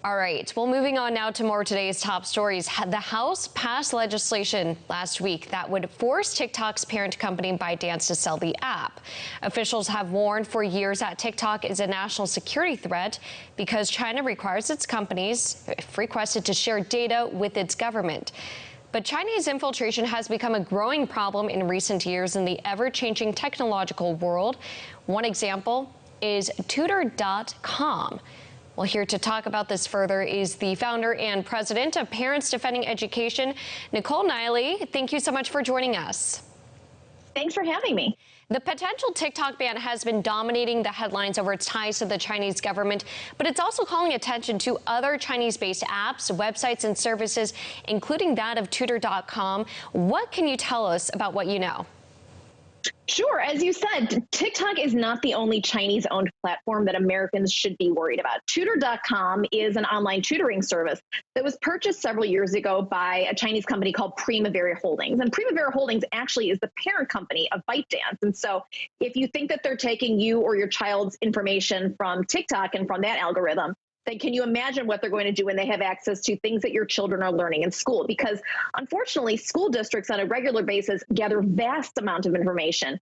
All right, well, moving on now to more of today's top stories. The House passed legislation last week that would force TikTok's parent company ByteDance to sell the app. Officials have warned for years that TikTok is a national security threat because China requires its companies, if requested, to share data with its government. But Chinese infiltration has become a growing problem in recent years in the ever-changing technological world. One example is Tutor.com. Well, here to talk about this further is the founder and president of Parents Defending Education, Nicole Neily. Thank you so much for joining us. Thanks for having me. The potential TikTok ban has been dominating the headlines over its ties to the Chinese government, but it's also calling attention to other Chinese-based apps, websites, and services, including that of Tutor.com. What can you tell us about what you know? Sure. As you said, TikTok is not the only Chinese-owned platform that Americans should be worried about. Tutor.com is an online tutoring service that was purchased several years ago by a Chinese company called Primavera Holdings. And Primavera Holdings actually is the parent company of ByteDance. And so if you think that they're taking you or your child's information from TikTok and from that algorithm, then can you imagine what they're going to do when they have access to things that your children are learning in school? Because unfortunately, school districts on a regular basis gather vast amounts of information,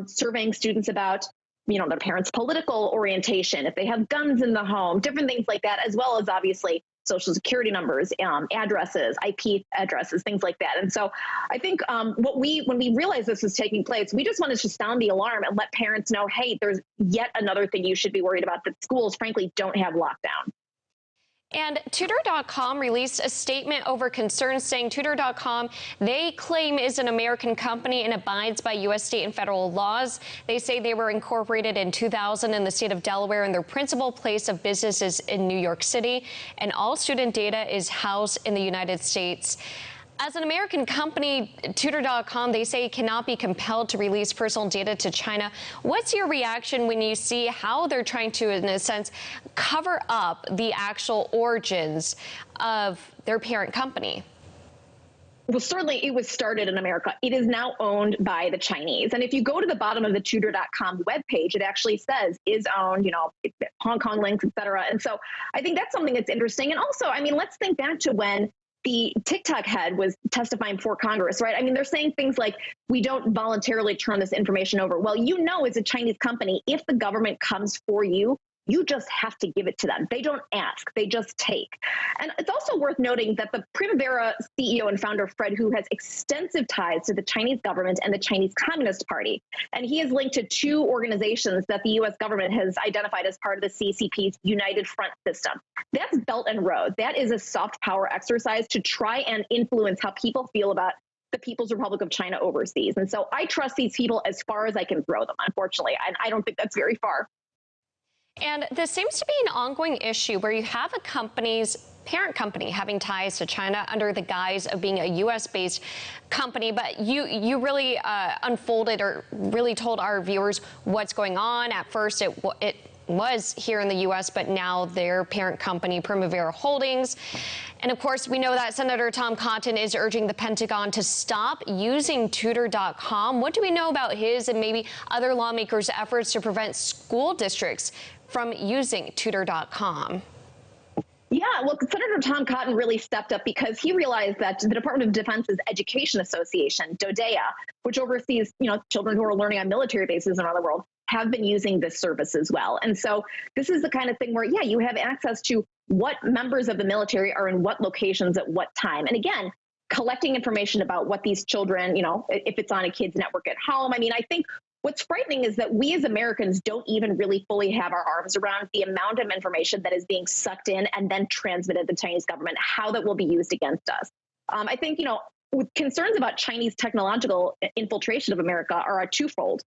surveying students about, their parents' political orientation, if they have guns in the home, different things like that, as well as obviously social security numbers, addresses, IP addresses, things like that. And so I think when we realized this was taking place, we just wanted to sound the alarm and let parents know, hey, there's yet another thing you should be worried about that schools, frankly, don't have lockdown. And Tutor.com released a statement over concerns saying Tutor.com, they claim, is an American company and abides by U.S. state and federal laws. They say they were incorporated in 2000 in the state of Delaware, and their principal place of business is in New York City, and all student data is housed in the United States. As an American company, Tutor.com, they say cannot be compelled to release personal data to China. What's your reaction when you see how they're trying to, in a sense, cover up the actual origins of their parent company? Well, certainly it was started in America. It is now owned by the Chinese. And if you go to the bottom of the Tutor.com webpage, it actually says is owned, Hong Kong links, et cetera. And so I think that's something that's interesting. And also, let's think back to when the TikTok head was testifying before Congress, right? They're saying things like, we don't voluntarily turn this information over. Well, as a Chinese company, if the government comes for you, you just have to give it to them. They don't ask, they just take. And it's also worth noting that the Primavera CEO and founder, Fred Hu, has extensive ties to the Chinese government and the Chinese Communist Party. And he is linked to two organizations that the U.S. government has identified as part of the CCP's United Front system. That's Belt and Road. That is a soft power exercise to try and influence how people feel about the People's Republic of China overseas. And so I trust these people as far as I can throw them, unfortunately. And I don't think that's very far. And this seems to be an ongoing issue where you have a company's parent company having ties to China under the guise of being a U.S.-based company. But you really unfolded or really told our viewers what's going on. At first, it was here in the U.S., but now their parent company, Primavera Holdings. And of course, we know that Senator Tom Cotton is urging the Pentagon to stop using Tutor.com. What do we know about his and maybe other lawmakers' efforts to prevent school districts from using Tutor.com? Yeah, well, Senator Tom Cotton really stepped up because he realized that the Department of Defense's Education Association, DODEA, which oversees, children who are learning on military bases around the world, have been using this service as well. And so this is the kind of thing where, you have access to what members of the military are in what locations at what time. And again, collecting information about what these children, if it's on a kid's network at home. I think what's frightening is that we as Americans don't even really fully have our arms around the amount of information that is being sucked in and then transmitted to the Chinese government, how that will be used against us. I think, with concerns about Chinese technological infiltration of America are twofold.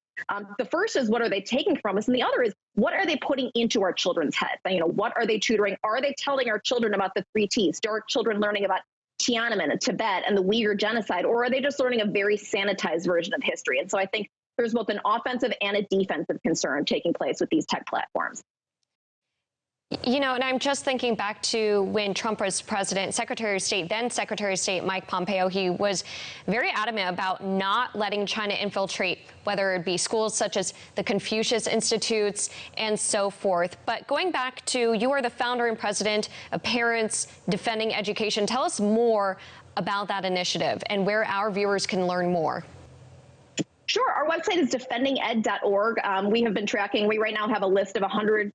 The first is, what are they taking from us? And the other is, what are they putting into our children's heads? What are they tutoring? Are they telling our children about the 3 Ts? Are our children learning about Tiananmen and Tibet and the Uyghur genocide? Or are they just learning a very sanitized version of history? And so I think there's both an offensive and a defensive concern taking place with these tech platforms. You know, and I'm just thinking back to when Trump was president, Secretary of State, then Secretary of State Mike Pompeo, he was very adamant about not letting China infiltrate, whether it be schools such as the Confucius Institutes and so forth. But going back to, you are the founder and president of Parents Defending Education. Tell us more about that initiative and where our viewers can learn more. Sure. Our website is defendinged.org. We have been tracking, we right now have a list of 100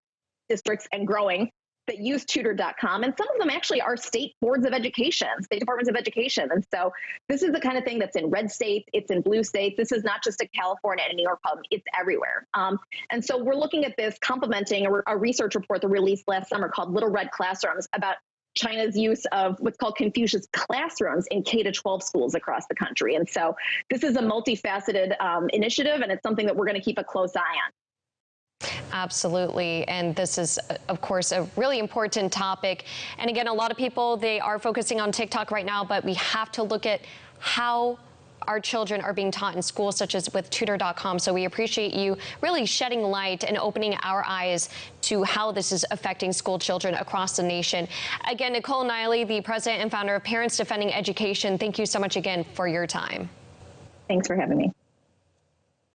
districts and growing that use tutor.com. And some of them actually are state boards of education, state departments of education. And so this is the kind of thing that's in red states, it's in blue states. This is not just a California and a New York problem, it's everywhere. And so we're looking at this complementing a research report that released last summer called Little Red Classrooms about China's use of what's called Confucius classrooms in K-12 schools across the country. And so this is a multifaceted initiative, and it's something that we're going to keep a close eye on. Absolutely. And this is, of course, a really important topic. And again, a lot of people, they are focusing on TikTok right now, but we have to look at how our children are being taught in schools, such as with tutor.com. So we appreciate you really shedding light and opening our eyes to how this is affecting school children across the nation. Again, Nicole Neily, the president and founder of Parents Defending Education, thank you so much again for your time. Thanks for having me.